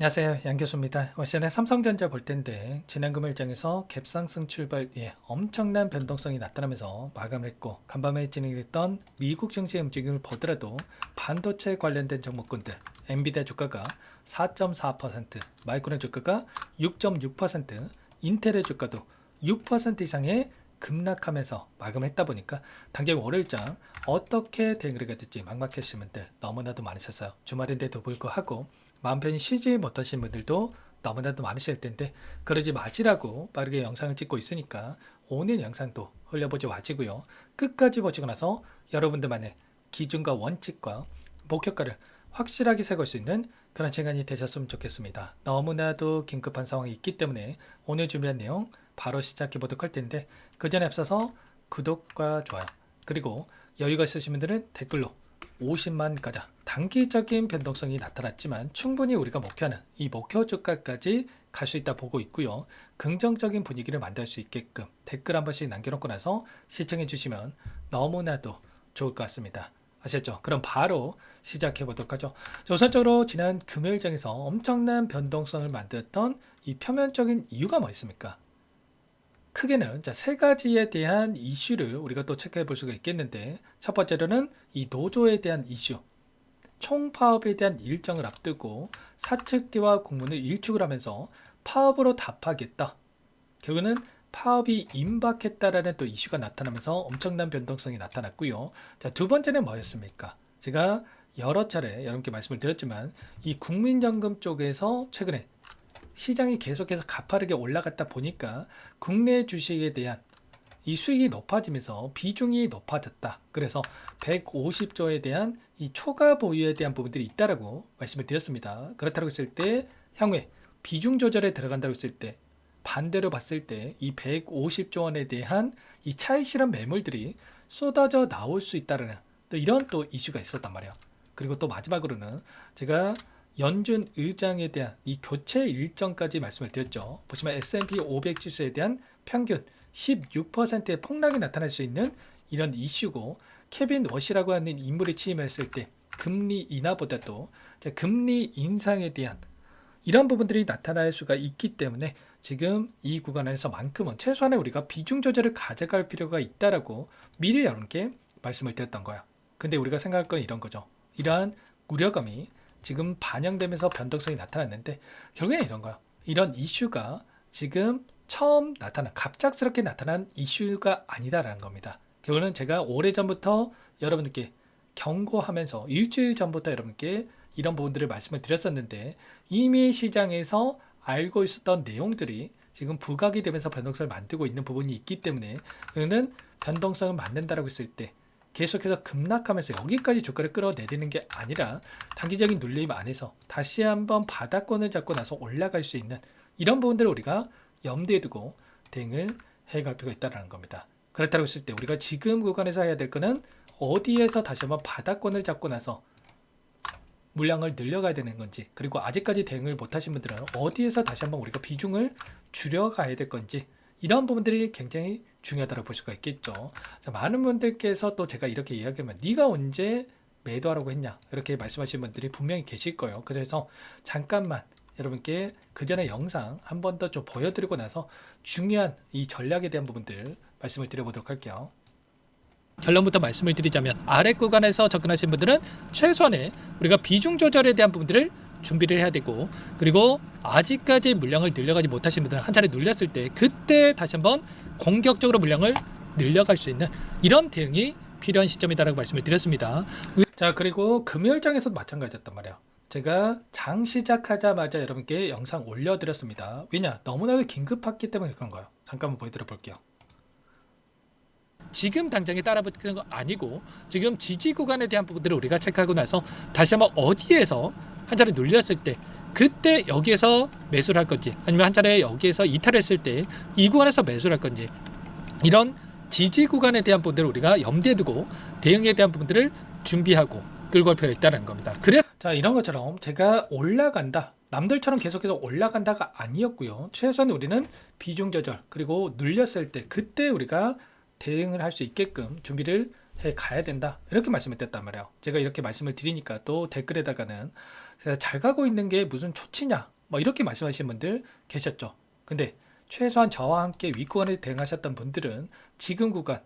안녕하세요, 양 교수입니다. 시간에 삼성전자 볼 텐데 지난 금요일장에서 갭상승 출발, 엄청난 변동성이 나타나면서 마감을 했고, 간밤에 진행됐던 미국 증시의 움직임을 보더라도 반도체 관련된 종목군들 엔비디아 주가가 4.4%, 마이크론 주가가 6.6%, 인텔의 주가도 6% 이상의 급락하면서 마감을 했다 보니까 당장 월요일장 어떻게 대응을 해야 될지 막막하신 분들 너무나도 많으셨어요. 주말인데도 불구하고 마음 편히 쉬지 못하신 분들도 너무나도 많으실 텐데, 그러지 마시라고 빠르게 영상을 찍고 있으니까 오늘 영상도 흘려보지 마시고요. 끝까지 보시고 나서 여러분들만의 기준과 원칙과 목표가를 확실하게 세울 수 있는 그런 시간이 되셨으면 좋겠습니다. 너무나도 긴급한 상황이 있기 때문에 오늘 준비한 내용 바로 시작해 보도록 할 텐데, 그 전에 앞서서 구독과 좋아요, 그리고 여유가 있으신 분들은 댓글로 50만 가자, 단기적인 변동성이 나타났지만 충분히 우리가 목표하는 이 목표 주가까지 갈 수 있다 보고 있고요. 긍정적인 분위기를 만들 수 있게끔 댓글 한 번씩 남겨놓고 나서 시청해 주시면 너무나도 좋을 것 같습니다. 아셨죠? 그럼 바로 시작해 보도록 하죠. 우선적으로 지난 금요일장에서 엄청난 변동성을 만들었던 이 표면적인 이유가 뭐 있습니까? 크게는 세 가지에 대한 이슈를 우리가 또 체크해 볼 수가 있겠는데, 첫 번째로는 이 노조에 대한 이슈, 총파업에 대한 일정을 앞두고 사측대와 공문을 일축을 하면서 파업으로 답하겠다, 결국은 파업이 임박했다라는 또 이슈가 나타나면서 엄청난 변동성이 나타났고요. 두 번째는 뭐였습니까? 제가 여러 차례 여러분께 말씀을 드렸지만 이 국민연금 쪽에서 최근에 시장이 계속해서 가파르게 올라갔다 보니까 국내 주식에 대한 이 수익이 높아지면서 비중이 높아졌다. 그래서 150조에 대한 이 초과 보유에 대한 부분들이 있다라고 말씀을 드렸습니다. 그렇다고 했을 때 향후에 비중 조절에 들어간다고 했을 때, 반대로 봤을 때 이 150조 원에 대한 이 차익 실현 매물들이 쏟아져 나올 수 있다라는 또 이런 또 이슈가 있었단 말이에요. 그리고 또 마지막으로는 제가 연준 의장에 대한 이 교체 일정까지 말씀을 드렸죠. 보시면 S&P 500 지수에 대한 평균 16%의 폭락이 나타날 수 있는 이런 이슈고, 케빈 워시라고 하는 인물이 취임했을 때 금리 인하보다도 금리 인상에 대한 이런 부분들이 나타날 수가 있기 때문에 지금 이 구간에서만큼은 최소한의 우리가 비중 조절을 가져갈 필요가 있다라고 미리 여러분께 말씀을 드렸던 거야. 근데 우리가 생각할 건 이런 거죠. 이러한 우려감이 지금 반영되면서 변동성이 나타났는데, 결국엔 이런 거야. 이런 이슈가 지금 처음 갑작스럽게 나타난 이슈가 아니다라는 겁니다. 결국은 제가 오래전부터 여러분들께 경고하면서 일주일 전부터 여러분께 이런 부분들을 말씀을 드렸었는데, 이미 시장에서 알고 있었던 내용들이 지금 부각이 되면서 변동성을 만들고 있는 부분이 있기 때문에, 그는 변동성을 만든다라고 했을 때 계속해서 급락하면서 여기까지 주가를 끌어내리는 게 아니라 단기적인 눌림 안에서 다시 한번 바닥권을 잡고 나서 올라갈 수 있는 이런 부분들을 우리가 염두에 두고 대응을 해갈 필요가 있다는 겁니다. 그렇다고 했을 때 우리가 지금 구간에서 해야 될 거는 어디에서 다시 한번 바닥권을 잡고 나서 물량을 늘려가야 되는 건지, 그리고 아직까지 대응을 못하신 분들은 어디에서 다시 한번 우리가 비중을 줄여가야 될 건지, 이런 부분들이 굉장히 중요하다고 볼 수가 있겠죠. 많은 분들께서 또 제가 이렇게 이야기하면 네가 언제 매도하라고 했냐 이렇게 말씀하시는 분들이 분명히 계실 거예요. 그래서 잠깐만 여러분께 그 전에 영상 한 번 더 좀 보여드리고 나서 중요한 이 전략에 대한 부분들 말씀을 드려보도록 할게요. 결론부터 말씀을 드리자면, 아래 구간에서 접근하신 분들은 최소한의 우리가 비중 조절에 대한 부분들을 준비를 해야 되고, 그리고 아직까지 물량을 늘려가지 못하신 분들은 한 차례 눌렸을 때 그때 다시 한번 공격적으로 물량을 늘려갈 수 있는 이런 대응이 필요한 시점이다라고 말씀을 드렸습니다. 자, 그리고 금요일장에서도 마찬가지였단 말이에요. 제가 장 시작하자마자 여러분께 영상 올려드렸습니다. 왜냐? 너무나도 긴급했기 때문에 그런 거예요. 잠깐만 보여드려 볼게요. 지금 당장에 따라붙는 거 아니고, 지금 지지 구간에 대한 부분들을 우리가 체크하고 나서 다시 한번 어디에서 한 차례 눌렸을 때 그때 여기에서 매수를 할 건지, 아니면 한 차례 여기에서 이탈했을 때 이 구간에서 매수를 할 건지, 이런 지지 구간에 대한 부분들을 우리가 염두에 두고 대응에 대한 부분들을 준비하고 끌고 갈 필요가 있다는 겁니다. 그래서 이런 것처럼 제가 올라간다, 남들처럼 계속해서 올라간다가 아니었고요. 최소한 우리는 비중 조절, 그리고 눌렸을 때 그때 우리가 대응을 할 수 있게끔 준비를 해 가야 된다. 이렇게 말씀을 드렸단 말이에요. 제가 이렇게 말씀을 드리니까 또 댓글에다가는 제가 잘 가고 있는 게 무슨 초치냐 뭐 이렇게 말씀하시는 분들 계셨죠. 근데 최소한 저와 함께 윗구간을 대응하셨던 분들은 지금 구간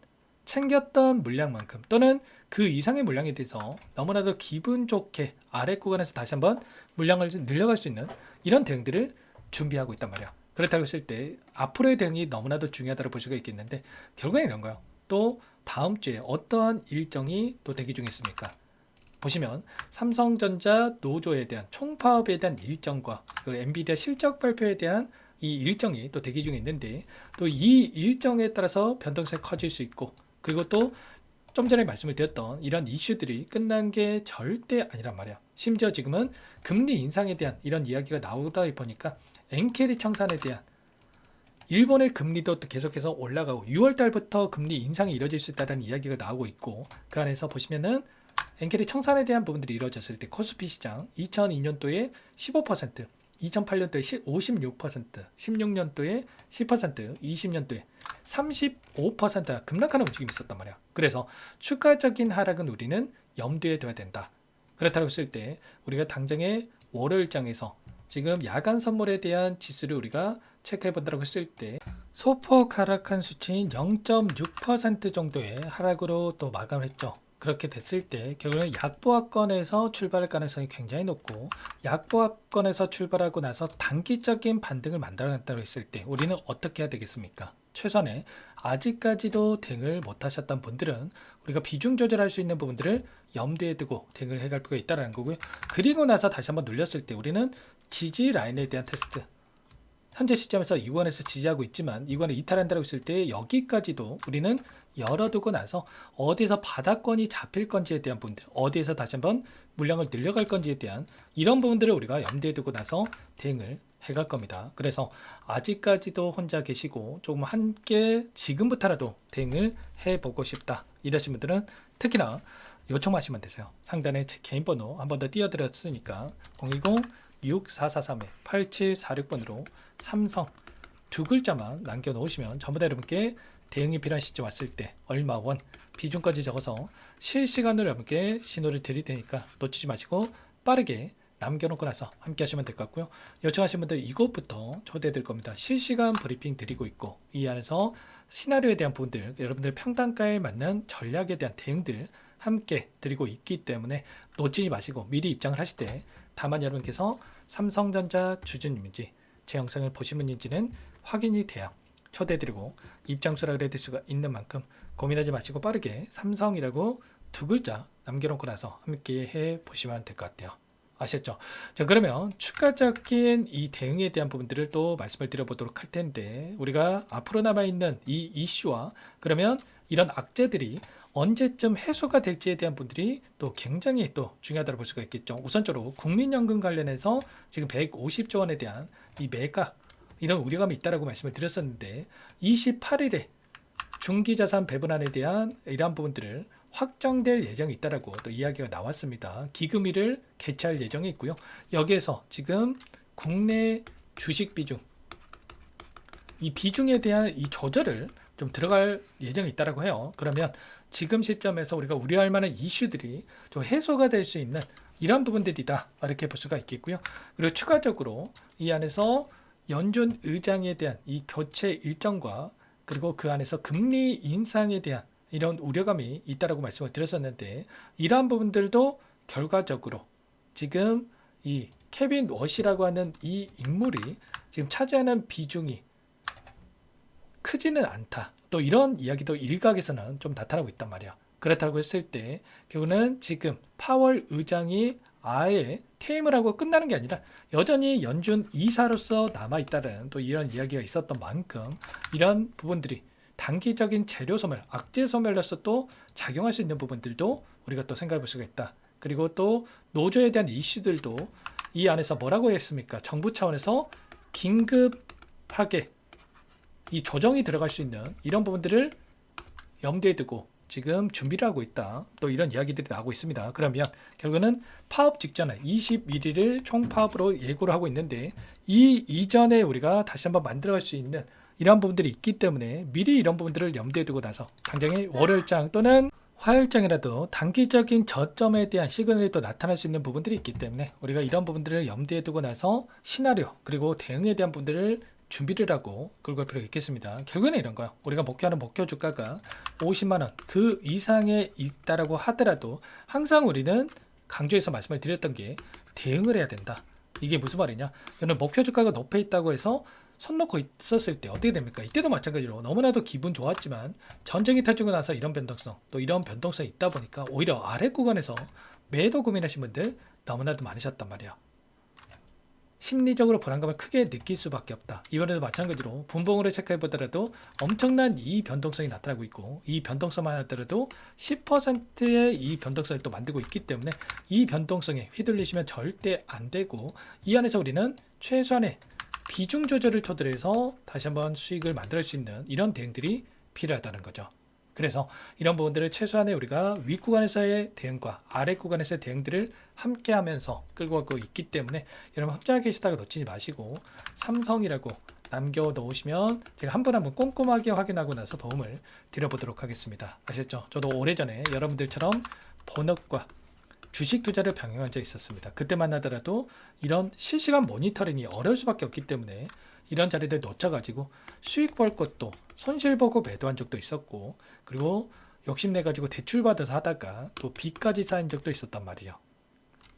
챙겼던 물량만큼 또는 그 이상의 물량에 대해서 너무나도 기분 좋게 아래 구간에서 다시 한번 물량을 늘려갈 수 있는 이런 대응들을 준비하고 있단 말이에요. 그렇다고 했을 때 앞으로의 대응이 너무나도 중요하다고 볼 수가 있겠는데 결국엔 이런 거예요. 또 다음 주에 어떠한 일정이 또 대기 중에 있습니까? 보시면 삼성전자 노조에 대한 총파업에 대한 일정과 그 엔비디아 실적 발표에 대한 이 일정이 또 대기 중에 있는데 또 이 일정에 따라서 변동성이 커질 수 있고 그리고 또 좀 전에 말씀을 드렸던 이런 이슈들이 끝난 게 절대 아니란 말이야. 심지어 지금은 금리 인상에 대한 이런 이야기가 나오다 보니까 엔캐리 청산에 대한 일본의 금리도 계속해서 올라가고 6월 달부터 금리 인상이 이뤄질 수 있다는 이야기가 나오고 있고 그 안에서 보시면은 엔캐리 청산에 대한 부분들이 이루어졌을 때 코스피 시장 2002년도에 15%, 2008년도에 56%, 16년도에 10%, 20년도에 35%가 급락하는 움직임이 있었단 말이야. 그래서 추가적인 하락은 우리는 염두에 둬야 된다. 그렇다고 했을 때 우리가 당장의 월요일장에서 지금 야간 선물에 대한 지수를 우리가 체크해 본다고 했을 때 소폭 하락한 수치인 0.6% 정도의 하락으로 또 마감을 했죠. 그렇게 됐을 때 결국은 약보합권에서 출발할 가능성이 굉장히 높고 약보합권에서 출발하고 나서 단기적인 반등을 만들어냈다고 했을 때 우리는 어떻게 해야 되겠습니까? 최선의 아직까지도 대응을 못하셨던 분들은 우리가 비중 조절할 수 있는 부분들을 염두에 두고 대응을 해갈 필요가 있다는 거고요. 그리고 나서 다시 한번 눌렸을 때 우리는 지지 라인에 대한 테스트 현재 시점에서 이 구간에서 지지하고 있지만 이 구간을 이탈한다고 했을 때 여기까지도 우리는 열어두고 나서 어디서 바닥권이 잡힐 건지에 대한 부분들 어디에서 다시 한번 물량을 늘려갈 건지에 대한 이런 부분들을 우리가 염두에 두고 나서 대응을 해갈 겁니다. 그래서 아직까지도 혼자 계시고 조금 함께 지금부터라도 대응을 해보고 싶다 이러신 분들은 특히나 요청하시면 되세요. 상단에 제 개인 번호 한 번 더 띄워드렸으니까 010-6433-8746번으로 삼성 두 글자만 남겨놓으시면 전부 다 여러분께 대응이 필요한 시점 왔을 때 얼마 원 비중까지 적어서 실시간으로 여러분께 신호를 드릴 테니까 놓치지 마시고 빠르게 남겨놓고 나서 함께 하시면 될 것 같고요. 요청하신 분들 이것부터 초대해 드릴 겁니다. 실시간 브리핑 드리고 있고 이 안에서 시나리오에 대한 부분들 여러분들 평단가에 맞는 전략에 대한 대응들 함께 드리고 있기 때문에 놓치지 마시고 미리 입장을 하실 때 다만 여러분께서 삼성전자 주주님인지 제 영상을 보신 분인지는 확인이 돼야 초대해드리고 입장 수락을 해드릴 수가 있는 만큼 고민하지 마시고 빠르게 삼성이라고 두 글자 남겨놓고 나서 함께 해보시면 될 것 같아요. 아셨죠? 자, 그러면 추가적인 이 대응에 대한 부분들을 또 말씀을 드려보도록 할 텐데 우리가 앞으로 남아있는 이 이슈와 그러면 이런 악재들이 언제쯤 해소가 될지에 대한 분들이 또 굉장히 또 중요하다고 볼 수가 있겠죠. 우선적으로 국민연금 관련해서 지금 150조 원에 대한 이 매각 이런 우려감이 있다라고 말씀을 드렸었는데 28일에 중기자산 배분안에 대한 이러한 부분들을 확정될 예정이 있다라고 또 이야기가 나왔습니다. 기금일을 개최할 예정이 있고요. 여기에서 지금 국내 주식 비중 이 비중에 대한 이 조절을 좀 들어갈 예정이 있다라고 해요. 그러면 지금 시점에서 우리가 우려할 만한 이슈들이 좀 해소가 될 수 있는 이런 부분들이다 이렇게 볼 수가 있겠고요. 그리고 추가적으로 이 안에서 연준 의장에 대한 이 교체 일정과 그리고 그 안에서 금리 인상에 대한 이런 우려감이 있다라고 말씀을 드렸었는데 이러한 부분들도 결과적으로 지금 이 케빈 워시라고 하는 이 인물이 지금 차지하는 비중이 크지는 않다. 또 이런 이야기도 일각에서는 좀 나타나고 있단 말이야. 그렇다고 했을 때 결국은 지금 파월 의장이 아예 퇴임을 하고 끝나는 게 아니라 여전히 연준 이사로서 남아있다는 또 이런 이야기가 있었던 만큼 이런 부분들이 단기적인 재료 소멸, 악재 소멸로서 또 작용할 수 있는 부분들도 우리가 또 생각해 볼 수가 있다. 그리고 또 노조에 대한 이슈들도 이 안에서 뭐라고 했습니까? 정부 차원에서 긴급하게 이 조정이 들어갈 수 있는 이런 부분들을 염두에 두고 지금 준비를 하고 있다. 또 이런 이야기들이 나오고 있습니다. 그러면 결국은 파업 직전에 21일을 총파업으로 예고를 하고 있는데 이 이전에 우리가 다시 한번 만들어갈 수 있는 이런 부분들이 있기 때문에 미리 이런 부분들을 염두에 두고 나서 당장의 월요일장 또는 화요일장이라도 단기적인 저점에 대한 시그널이 또 나타날 수 있는 부분들이 있기 때문에 우리가 이런 부분들을 염두에 두고 나서 시나리오 그리고 대응에 대한 부분들을 준비를 하고 끌고 갈 필요가 있겠습니다. 결국에는 이런 거예요. 우리가 목표하는 목표 주가가 50만원 그 이상에 있다라고 하더라도 항상 우리는 강조해서 말씀을 드렸던 게 대응을 해야 된다. 이게 무슨 말이냐? 저는 목표 주가가 높여 있다고 해서 손 놓고 있었을 때 어떻게 됩니까? 이때도 마찬가지로 너무나도 기분 좋았지만 전쟁이 터지고 나서 이런 변동성 또 이런 변동성이 있다 보니까 오히려 아래 구간에서 매도 고민하신 분들 너무나도 많으셨단 말이야. 심리적으로 불안감을 크게 느낄 수밖에 없다. 이번에도 마찬가지로 분봉으로 체크해 보더라도 엄청난 이 변동성이 나타나고 있고 이 변동성만 하더라도 10%의 이 변동성을 또 만들고 있기 때문에 이 변동성에 휘둘리시면 절대 안 되고 이 안에서 우리는 최소한의 비중 조절을 토대로 해서 다시 한번 수익을 만들 수 있는 이런 대응들이 필요하다는 거죠. 그래서 이런 부분들을 최소한의 우리가 윗 구간에서의 대응과 아래 구간에서의 대응들을 함께 하면서 끌고 가고 있기 때문에 여러분 혼자 계시다가 놓치지 마시고 삼성이라고 남겨 놓으시면 제가 한 분 한 분 꼼꼼하게 확인하고 나서 도움을 드려보도록 하겠습니다. 아셨죠? 저도 오래전에 여러분들처럼 본업과 주식 투자를 병행한 적이 있었습니다. 그때 만나더라도 이런 실시간 모니터링이 어려울 수밖에 없기 때문에 이런 자리들 놓쳐가지고 수익 벌 것도 손실 보고 매도한 적도 있었고 그리고 욕심내가지고 대출받아서 하다가 또 빚까지 쌓인 적도 있었단 말이에요.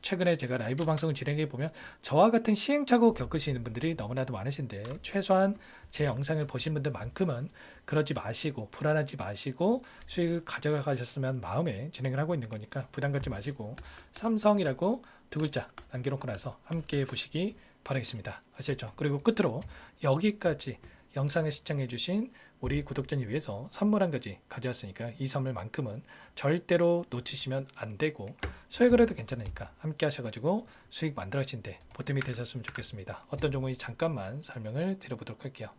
최근에 제가 라이브 방송을 진행해 보면 저와 같은 시행착오 겪으시는 분들이 너무나도 많으신데 최소한 제 영상을 보신 분들만큼은 그러지 마시고 불안하지 마시고 수익을 가져가 가셨으면 마음에 진행을 하고 있는 거니까 부담 갖지 마시고 삼성이라고 두 글자 남겨놓고 나서 함께 보시기 바라겠습니다. 아시겠죠? 그리고 끝으로 여기까지 영상을 시청해 주신 우리 구독자님 위해서 선물 한 가지 가져왔으니까 이 선물만큼은 절대로 놓치시면 안 되고 수익을 해도 괜찮으니까 함께 하셔가지고 수익 만들어 가시는데 보탬이 되셨으면 좋겠습니다. 어떤 종목인지 잠깐만 설명을 드려보도록 할게요.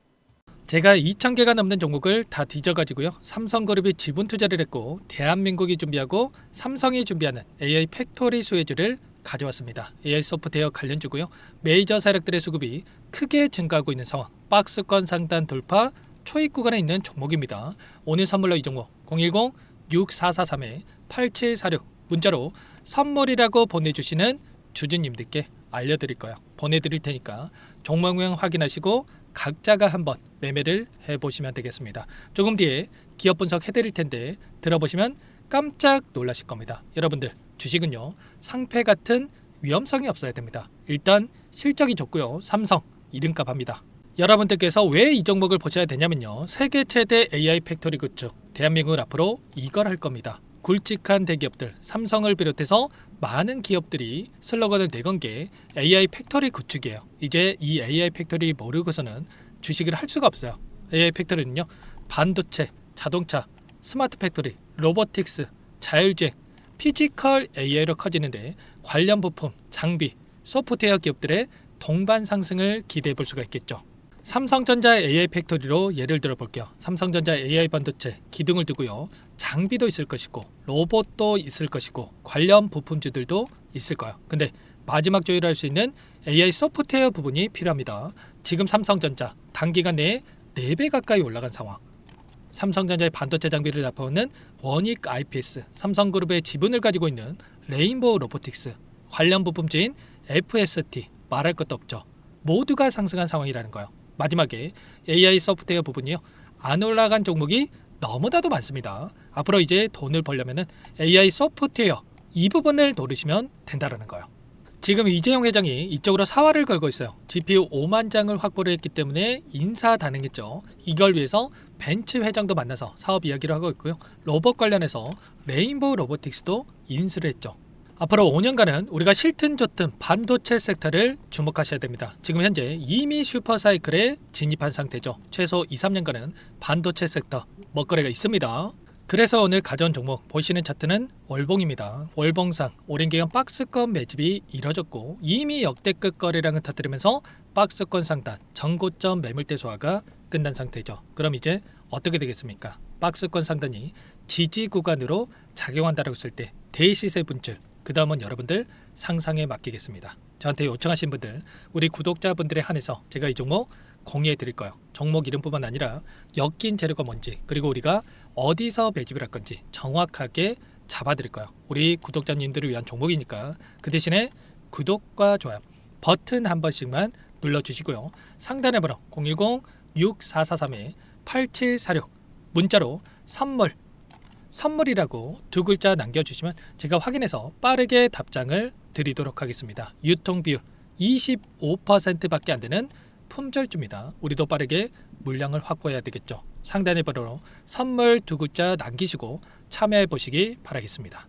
제가 2,000개가 넘는 종목을 다 뒤져가지고요. 삼성그룹이 지분 투자를 했고 대한민국이 준비하고 삼성이 준비하는 AI 팩토리 수혜주를 가져왔습니다. AI 소프트웨어 관련주고요. 메이저 세력들의 수급이 크게 증가하고 있는 상황. 박스권 상단 돌파 초입 구간에 있는 종목입니다. 오늘 선물로 이 종목 010-6443-8746 문자로 선물이라고 보내주시는 주주님들께 알려드릴 거예요. 보내드릴 테니까 종목명 확인하시고 각자가 한번 매매를 해보시면 되겠습니다. 조금 뒤에 기업 분석 해드릴 텐데 들어보시면 깜짝 놀라실 겁니다. 여러분들 주식은요 상패 같은 위험성이 없어야 됩니다. 일단 실적이 좋고요. 삼성 이름값 합니다. 여러분들께서 왜 이 종목을 보셔야 되냐면요. 세계 최대 AI 팩토리 구축 대한민국은 앞으로 이걸 할 겁니다. 굵직한 대기업들 삼성을 비롯해서 많은 기업들이 슬로건을 내건 게 AI 팩토리 구축이에요. 이제 이 AI 팩토리 모르고서는 주식을 할 수가 없어요. AI 팩토리는요 반도체, 자동차, 스마트 팩토리, 로보틱스, 자율주행, 피지컬 AI로 커지는데 관련 부품, 장비, 소프트웨어 기업들의 동반 상승을 기대해 볼 수가 있겠죠. 삼성전자 AI 팩토리로 예를 들어 볼게요. 삼성전자 AI 반도체 기둥을 두고요. 장비도 있을 것이고 로봇도 있을 것이고 관련 부품주들도 있을 거예요. 근데 마지막 조율할 수 있는 AI 소프트웨어 부분이 필요합니다. 지금 삼성전자 단기간 내에 4배 가까이 올라간 상황. 삼성전자의 반도체 장비를 납품하는 원익 IPS, 삼성그룹의 지분을 가지고 있는 레인보우 로보틱스, 관련 부품주인 FST 말할 것도 없죠. 모두가 상승한 상황이라는 거예요. 마지막에 AI 소프트웨어 부분이요. 안 올라간 종목이 너무나도 많습니다. 앞으로 이제 돈을 벌려면 AI 소프트웨어 이 부분을 노리시면 된다는 거예요. 지금 이재용 회장이 이쪽으로 사활을 걸고 있어요. GPU 5만 장을 확보를 했기 때문에 인사단행했죠. 이걸 위해서 벤츠 회장도 만나서 사업 이야기를 하고 있고요. 로봇 관련해서 레인보우 로보틱스도 인수를 했죠. 앞으로 5년간은 우리가 싫든 좋든 반도체 섹터를 주목하셔야 됩니다. 지금 현재 이미 슈퍼사이클에 진입한 상태죠. 최소 2, 3년간은 반도체 섹터 먹거리가 있습니다. 그래서 오늘 가져온 종목 보시는 차트는 월봉입니다. 월봉상 오랜 기간 박스권 매집이 이뤄졌고 이미 역대급 거래량을 터뜨리면서 박스권 상단 전고점 매물대 소화가 끝난 상태죠. 그럼 이제 어떻게 되겠습니까? 박스권 상단이 지지 구간으로 작용한다고 했을 때 대시세 분출 그 다음은 여러분들 상상에 맡기겠습니다. 저한테 요청하신 분들 우리 구독자분들에 한해서 제가 이 종목 공유해 드릴 거예요. 종목 이름뿐만 아니라 엮인 재료가 뭔지, 그리고 우리가 어디서 매집을 할 건지 정확하게 잡아 드릴 거예요. 우리 구독자님들을 위한 종목이니까 그 대신에 구독과 좋아요 버튼 한 번씩만 눌러주시고요. 상단의 번호 010-6443-8746 문자로 선물이라고 두 글자 남겨주시면 제가 확인해서 빠르게 답장을 드리도록 하겠습니다. 유통비율 25%밖에 안 되는 품절주입니다. 우리도 빠르게 물량을 확보해야 되겠죠. 상단의 번호로 선물 두 글자 남기시고 참여해 보시기 바라겠습니다.